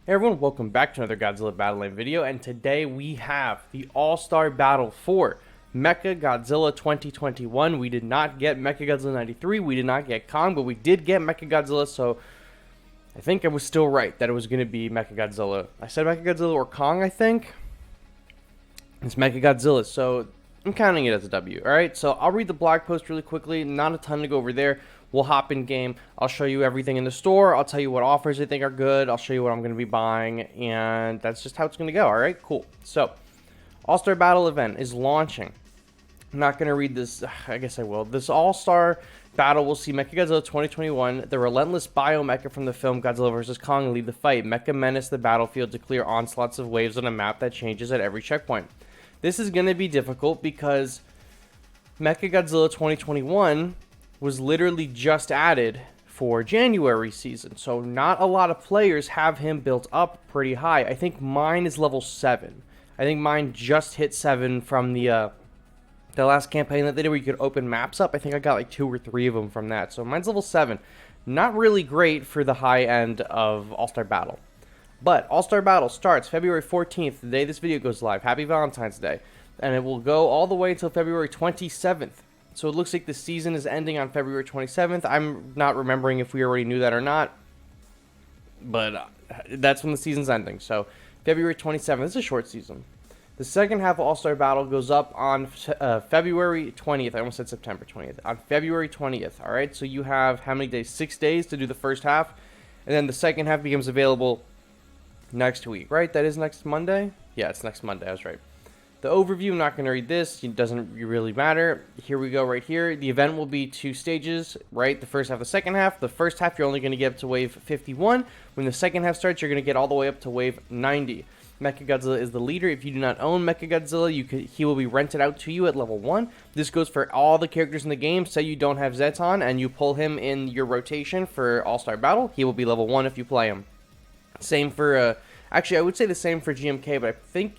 Hey everyone, welcome back to another Godzilla Battle Line video, and today we have the All-Star Battle for MECHAGODZILLA 2021. We did not get MECHAGODZILLA 93, we did not get Kong, but we did get MECHAGODZILLA, so I think I was still right that it was going to be MECHAGODZILLA. I said MECHAGODZILLA or Kong, I think. It's MECHAGODZILLA, so I'm counting it as a W, alright? So I'll read the blog post really quickly, not a ton to go over there. We'll hop in game. I'll show you everything in the store. I'll tell you what offers I think are good. I'll show you what I'm going to be buying. And that's just how it's going to go. All right, cool. So, All-Star Battle event is launching. I'm not going to read this. I guess I will. This All-Star Battle will see MECHAGODZILLA 2021, the relentless bio-mecha from the film Godzilla vs. Kong, lead the fight. Mecha menace the battlefield to clear onslaughts of waves on a map that changes at every checkpoint. This is going to be difficult because MECHAGODZILLA 2021 was literally just added for January season. So not a lot of players have him built up pretty high. I think mine is level 7. I think mine just hit 7 from the last campaign that they did where you could open maps up. I think I got like 2 or 3 of them from that. So mine's level 7. Not really great for the high end of All-Star Battle. But All-Star Battle starts February 14th, the day this video goes live. Happy Valentine's Day. And it will go all the way until February 27th. So it looks like the season is ending on February 27th. I'm not remembering if we already knew that or not. But that's when the season's ending. So February 27th. It's a short season. The second half of All-Star Battle goes up on February 20th. I almost said September 20th. On February 20th. Alright, so you have how many days? 6 days to do the first half. And then the second half becomes available next week. Right? That is next Monday? Yeah, it's next Monday. I was right. The overview, I'm not going to read this. It doesn't really matter. Here we go right here. The event will be 2 stages, right? The first half, the second half. The first half, you're only going to get up to wave 51. When the second half starts, you're going to get all the way up to wave 90. MECHAGODZILLA is the leader. If you do not own MECHAGODZILLA, he will be rented out to you at level 1. This goes for all the characters in the game. Say you don't have Zeton and you pull him in your rotation for All-Star Battle. He will be level 1 if you play him. Same for, actually, I would say the same for GMK, but I think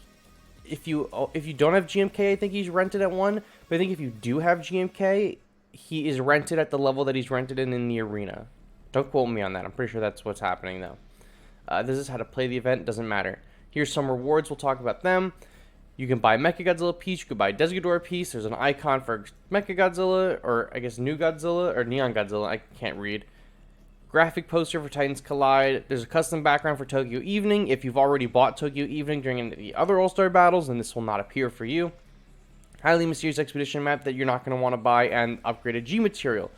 if you don't have GMK, I think he's rented at 1. But I think if you do have GMK, he is rented at the level that he's rented in the arena. Don't quote me on that. I'm pretty sure that's what's happening, though. This is how to play the event. Doesn't matter. Here's some rewards. We'll talk about them. You can buy MECHAGODZILLA piece. You can buy Desgador piece. There's an icon for MECHAGODZILLA, or I guess New Godzilla, or Neon Godzilla. I can't read. Graphic poster for Titans Collide. There's a custom background for Tokyo Evening. If you've already bought Tokyo Evening during the other All-Star battles, then this will not appear for you. Highly mysterious expedition map that you're not going to want to buy, and upgraded G material.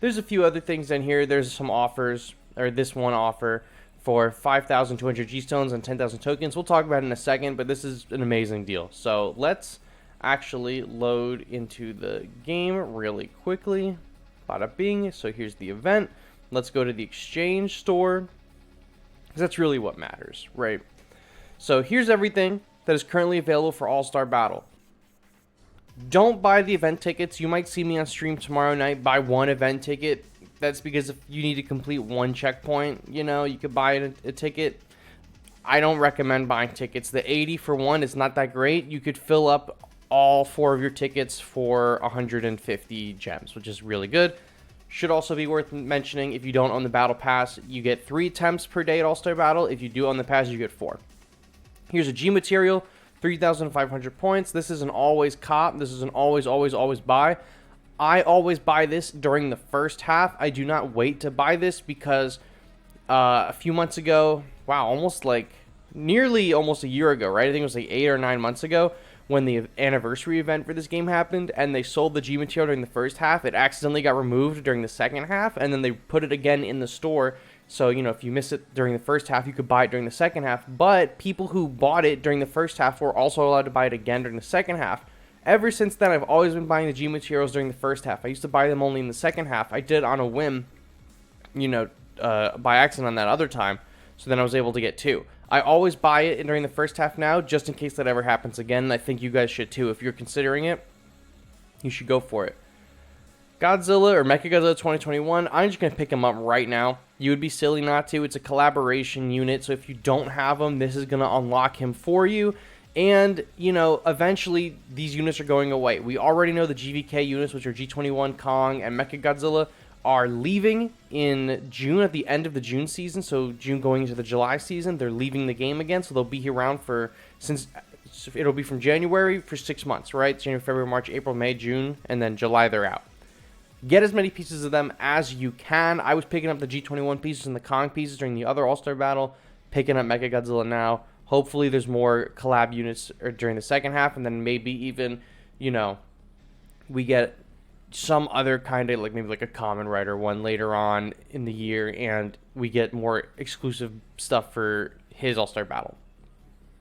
There's a few other things in here. There's some offers, or this one offer for 5,200 G stones and 10,000 tokens. We'll talk about it in a second, but this is an amazing deal. So let's actually load into the game really quickly. Bada bing. So here's the event. Let's go to the exchange store, because that's really what matters, right? So here's everything that is currently available for All-Star Battle. Don't buy the event tickets. You might see me on stream tomorrow night buy one event ticket. That's because if you need to complete one checkpoint, you know, you could buy a ticket. I don't recommend buying tickets. The 80 for one is not that great. You could fill up all 4 of your tickets for 150 gems, which is really good. Should also be worth mentioning, if you don't own the Battle Pass, you get 3 attempts per day at All-Star Battle. If you do own the pass, you get 4. Here's a G material, 3,500 points. This is an always cop. This is an always buy. I always buy this during the first half. I do not wait to buy this because a few months ago, wow, almost a year ago, right? I think it was like 8 or 9 months ago, when the anniversary event for this game happened, and they sold the G material during the first half. It accidentally got removed during the second half, and then they put it again in the store. So, you know, if you miss it during the first half, you could buy it during the second half. But people who bought it during the first half were also allowed to buy it again during the second half. Ever since then, I've always been buying the G materials during the first half. I used to buy them only in the second half. I did on a whim, you know, by accident on that other time. So then I was able to get 2. I always buy it during the first half now, just in case that ever happens again. I think you guys should too. If you're considering it, you should go for it. Godzilla, or MECHAGODZILLA 2021, I'm just going to pick them up right now. You would be silly not to. It's a collaboration unit, so if you don't have them, this is going to unlock him for you. And, you know, eventually these units are going away. We already know the GVK units, which are G21, Kong, and MECHAGODZILLA, are leaving in June, at the end of the June season. So June going into the July season, they're leaving the game again. So they'll be here around for, since it'll be from January for 6 months, right? January, February, March, April, May, June, and then July they're out. Get as many pieces of them as you can. I was picking up the G21 pieces and the Kong pieces during the other All-Star battle, picking up Mechagodzilla now. Hopefully there's more collab units during the second half, and then maybe even, you know, we get some other kind of, like maybe like a Kamen Rider one later on in the year, and we get more exclusive stuff for his All-Star battle.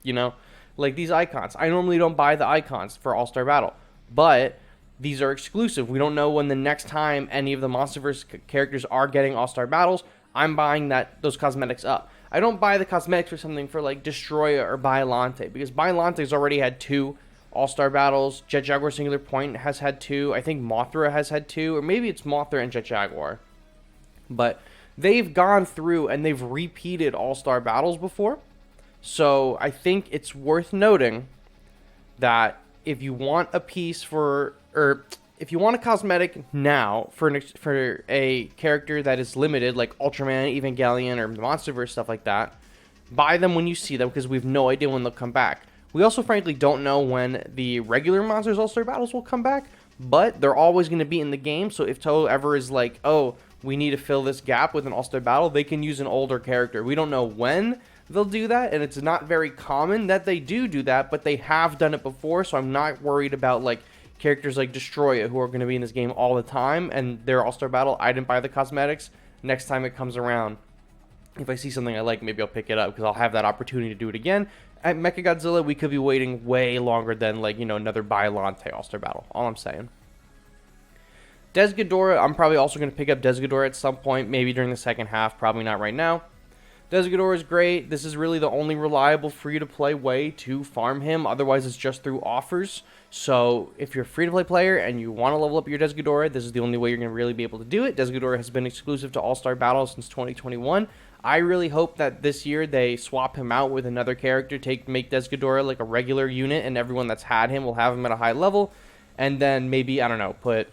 You know, like these icons. I normally don't buy the icons for All-Star battle, but these are exclusive. We don't know when the next time any of the MonsterVerse characters are getting All-Star battles. I'm buying those cosmetics up. I don't buy the cosmetics for something for like Destroya or Biollante, because Biollante's already had 2 All-Star battles. Jet Jaguar Singular Point has had 2. I think Mothra has had 2, or maybe it's Mothra and Jet Jaguar. But they've gone through and they've repeated All-Star battles before. So I think it's worth noting that if you want a piece for, or if you want a cosmetic now for a character that is limited, like Ultraman, Evangelion, or the MonsterVerse, stuff like that, buy them when you see them, because we have no idea when they'll come back. We also, frankly, don't know when the regular Monsters All-Star battles will come back, but they're always going to be in the game, so if Toho ever is like, oh, we need to fill this gap with an All-Star battle, they can use an older character. We don't know when they'll do that, and it's not very common that they do that, but they have done it before, so I'm not worried about, like, characters like Destroya, who are going to be in this game all the time, and their All-Star battle, I didn't buy the cosmetics. Next time it comes around, if I see something I like, maybe I'll pick it up, because I'll have that opportunity to do it again. At Mechagodzilla, we could be waiting way longer than, like, you know, another Biollante All-Star battle. All I'm saying. Desghidorah, I'm probably also going to pick up Desghidorah at some point, maybe during the second half, probably not right now. Desghidorah is great. This is really the only reliable free-to-play way to farm him. Otherwise, it's just through offers. So if you're a free-to-play player and you want to level up your Desghidorah, this is the only way you're going to really be able to do it. Desghidorah has been exclusive to All-Star Battles since 2021. I really hope that this year they swap him out with another character, make Desghidorah like a regular unit, and everyone that's had him will have him at a high level. And then maybe, I don't know, put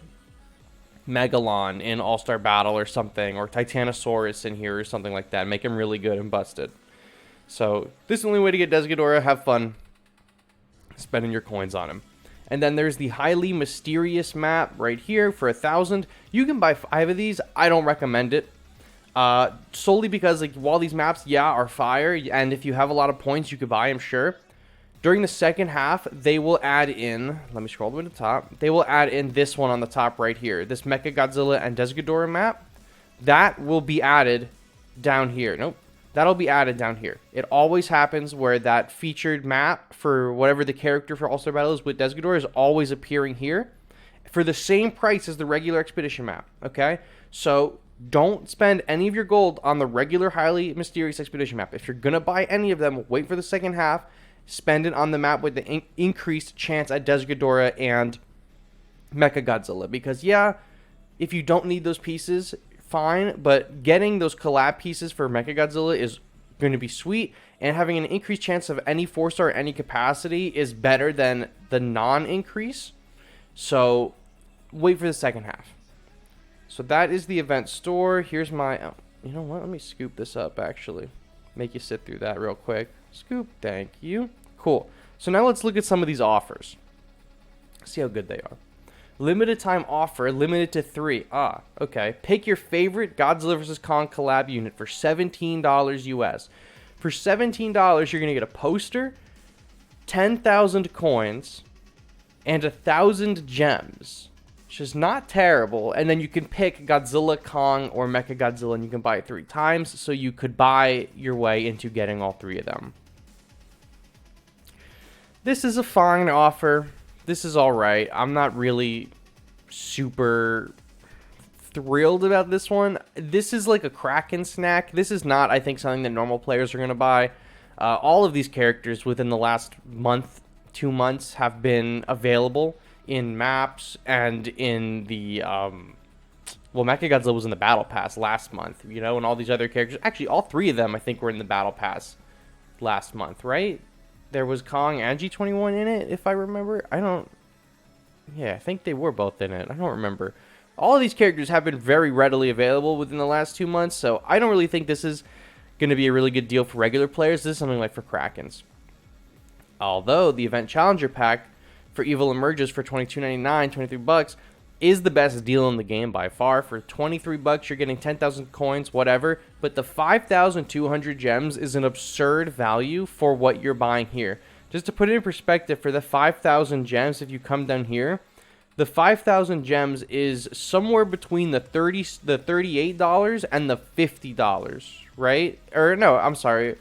Megalon in All-Star Battle or something, or Titanosaurus in here or something like that. Make him really good and busted. So this is the only way to get Desghidorah. Have fun spending your coins on him. And then there's the highly mysterious map right here for 1,000. You can buy 5 of these. I don't recommend it. Solely because, like, while these maps, yeah, are fire, and if you have a lot of points, you could buy them, sure. During the second half, they will add in, let me scroll all the way to the top, they will add in this one on the top right here, this Mechagodzilla and Desghidorah map. That will be added down here. Nope. That'll be added down here. It always happens where that featured map for whatever the character for All-Star Battle is with Desghidorah is always appearing here for the same price as the regular Expedition map, okay? So don't spend any of your gold on the regular highly mysterious Expedition map. If you're going to buy any of them, wait for the second half. Spend it on the map with the increased chance at Desghidorah and Mechagodzilla. Because, yeah, if you don't need those pieces, fine. But getting those collab pieces for Mechagodzilla is going to be sweet. And having an increased chance of any 4-star at any capacity is better than the non-increase. So, wait for the second half. So that is the event store. Here's my... Oh, you know what? Let me scoop this up, actually. Make you sit through that real quick. Scoop. Thank you. Cool. So now let's look at some of these offers. See how good they are. Limited time offer. Limited to 3. Ah, okay. Pick your favorite Godzilla vs. Kong collab unit for $17 US. For $17, you're going to get a poster, 10,000 coins, and 1,000 gems. Which is not terrible. And then you can pick Godzilla, Kong, or Mechagodzilla, and you can buy it 3 times. So you could buy your way into getting all 3 of them. This is a fine offer. This is alright. I'm not really super thrilled about this one. This is like a Kraken snack. This is not, I think, something that normal players are going to buy. All of these characters within the last month, 2 months, have been available in maps and in the well, Mechagodzilla was in the Battle Pass last month, you know, and all these other characters, actually all 3 of them I think were in the Battle Pass last month, right? There was Kong and G21 in it, if I remember. I think they were both in it. I don't remember. All of these characters have been very readily available within the last 2 months, so I don't really think this is going to be a really good deal for regular players. This is something like for Krakens. Although the Event Challenger Pack for Evil Emerges for $22.99, 23 bucks, is the best deal in the game by far. For 23 bucks, you're getting 10,000 coins, whatever. But the 5,200 gems is an absurd value for what you're buying here. Just to put it in perspective, for the 5,000 gems, if you come down here, the 5,000 gems is somewhere between the $38 and the $50, right? Or no, I'm sorry.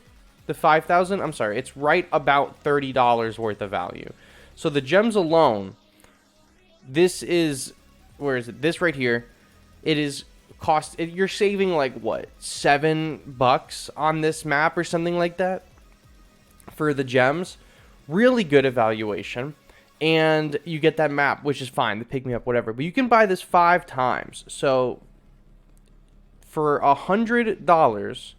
The 5,000, I'm sorry. It's right about $30 worth of value. So the gems alone, this is, where is it? This right here, it is you're saving like what, $7 on this map or something like that for the gems. Really good evaluation, and you get that map, which is fine. The pick me up, whatever. But you can buy this 5 times. So for $100,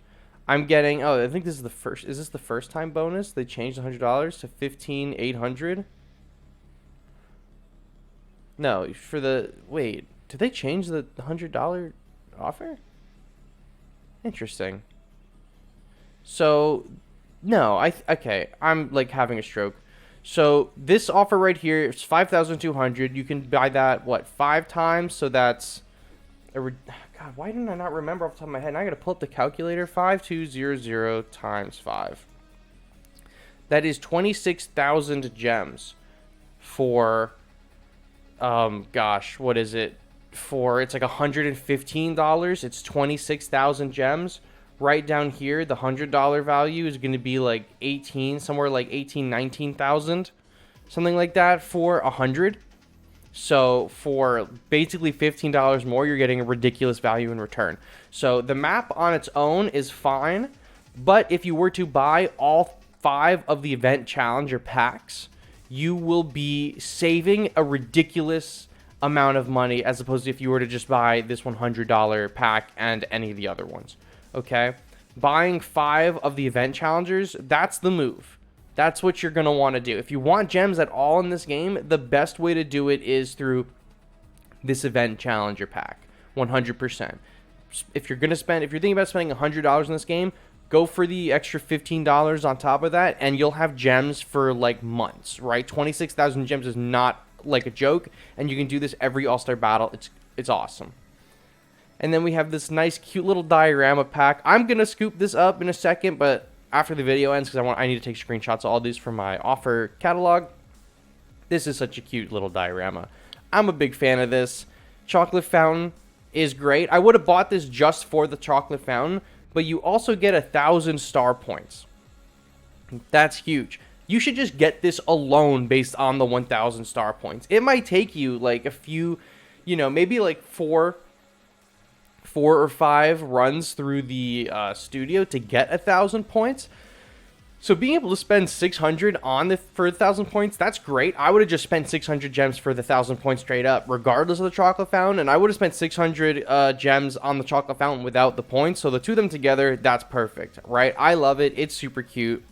I'm getting. Oh, I think this is the first. Is this the first time bonus? They changed $100 to 15,800. No, for the... Wait, did they change the $100 offer? Interesting. So, no, okay, I'm, like, having a stroke. So, this offer right here is 5,200. You can buy that, what, 5 times? So, that's... God, why didn't I not remember off the top of my head? Now I gotta pull up the calculator. 5,200 times 5. That is 26,000 gems for... gosh, what is it? It's like $115. It's 26,000 gems. Right down here, the $100 value is going to be like 18, somewhere like 18, 19,000, something like that for 100. So for basically $15 more, you're getting a ridiculous value in return. So the map on its own is fine, but if you were to buy all 5 of the Event Challenger packs, you will be saving a ridiculous amount of money as opposed to if you were to just buy this $100 pack and any of the other ones. Okay? Buying 5 of the Event Challengers, that's the move. That's what you're going to want to do. If you want gems at all in this game, the best way to do it is through this Event Challenger pack. 100%. If you're thinking about spending $100 in this game, go for the extra $15 on top of that, and you'll have gems for, like, months, right? 26,000 gems is not, like, a joke, and you can do this every All-Star Battle. It's awesome. And then we have this nice, cute little diorama pack. I'm going to scoop this up in a second, but after the video ends, because I need to take screenshots of all these for my offer catalog. This is such a cute little diorama. I'm a big fan of this. Chocolate fountain is great. I would have bought this just for the chocolate fountain, but you also get 1,000 star points. That's huge. You should just get this alone based on the 1,000 star points. It might take you like a few, maybe like four or 5 runs through the studio to get 1,000 points. So being able to spend 600 for 1,000 points, that's great. I would have just spent 600 gems for the 1,000 points straight up, regardless of the chocolate fountain, and I would have spent 600 gems on the chocolate fountain without the points. So the 2 of them together, that's perfect, right? I love it. It's super cute.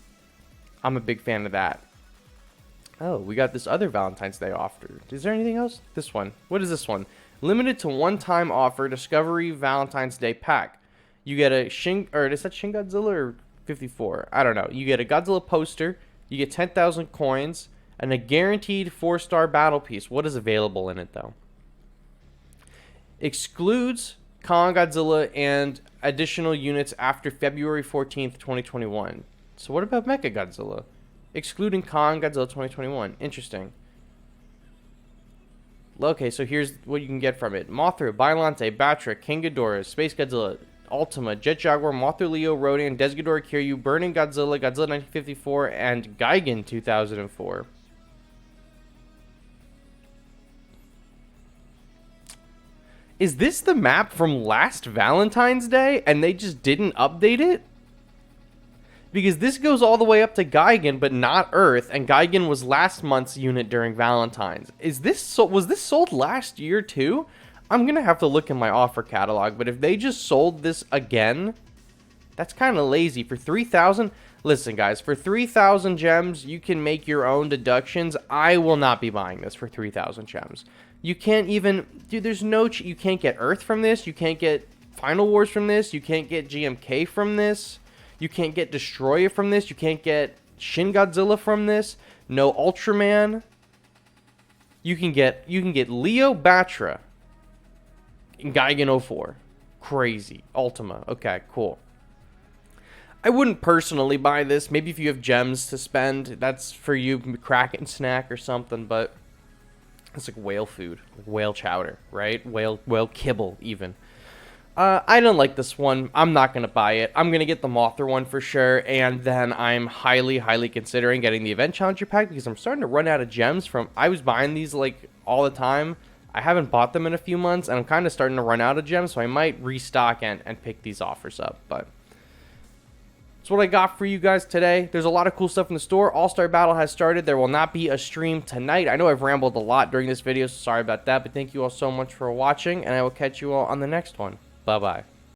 I'm a big fan of that. Oh, we got this other Valentine's Day offer. Is there anything else? This one. What is this one? Limited to one-time offer, Discovery Valentine's Day pack. You get a is that Shin Godzilla or 54? I don't know. You get a Godzilla poster, you get 10,000 coins, and a guaranteed 4-star battle piece. What is available in it, though? Excludes Kong Godzilla and additional units after February 14th, 2021. So what about MECHAGODZILLA? Excluding Kong Godzilla 2021. Interesting. Okay, so here's what you can get from it. Mothra, Bylante, Batra, King Ghidorah, Space Godzilla, Ultima, Jet Jaguar, Mothra Leo, Rodan, Desghidorah, Kiryu, Burning Godzilla, Godzilla 1954, and Gigan 2004. Is this the map from last Valentine's Day and they just didn't update it? Because this goes all the way up to Gigan, but not Earth, and Gigan was last month's unit during Valentine's. Was this sold last year too? I'm gonna have to look in my offer catalog, but if they just sold this again, that's kind of lazy. For 3,000, listen guys, for 3,000 gems, you can make your own deductions. I will not be buying this for 3,000 gems. You can't even, dude, there's no, you can't get Earth from this. You can't get Final Wars from this. You can't get GMK from this. You can't get Destroyer from this. You can't get Shin Godzilla from this. No Ultraman. You can get Leo Batra in Gaigan 04. Crazy. Ultima. Okay, cool. I wouldn't personally buy this. Maybe if you have gems to spend, that's for you, Kraken snack or something, but it's like whale food, like whale chowder, right? Whale kibble even. I don't like this one. I'm not going to buy it. I'm going to get the Mothra one for sure, and then I'm highly, highly considering getting the Event Challenger pack because I'm starting to run out of gems from... I was buying these, like, all the time. I haven't bought them in a few months, and I'm kind of starting to run out of gems, so I might restock and pick these offers up, but... That's what I got for you guys today. There's a lot of cool stuff in the store. All-Star Battle has started. There will not be a stream tonight. I know I've rambled a lot during this video, so sorry about that, but thank you all so much for watching, and I will catch you all on the next one. Bye-bye.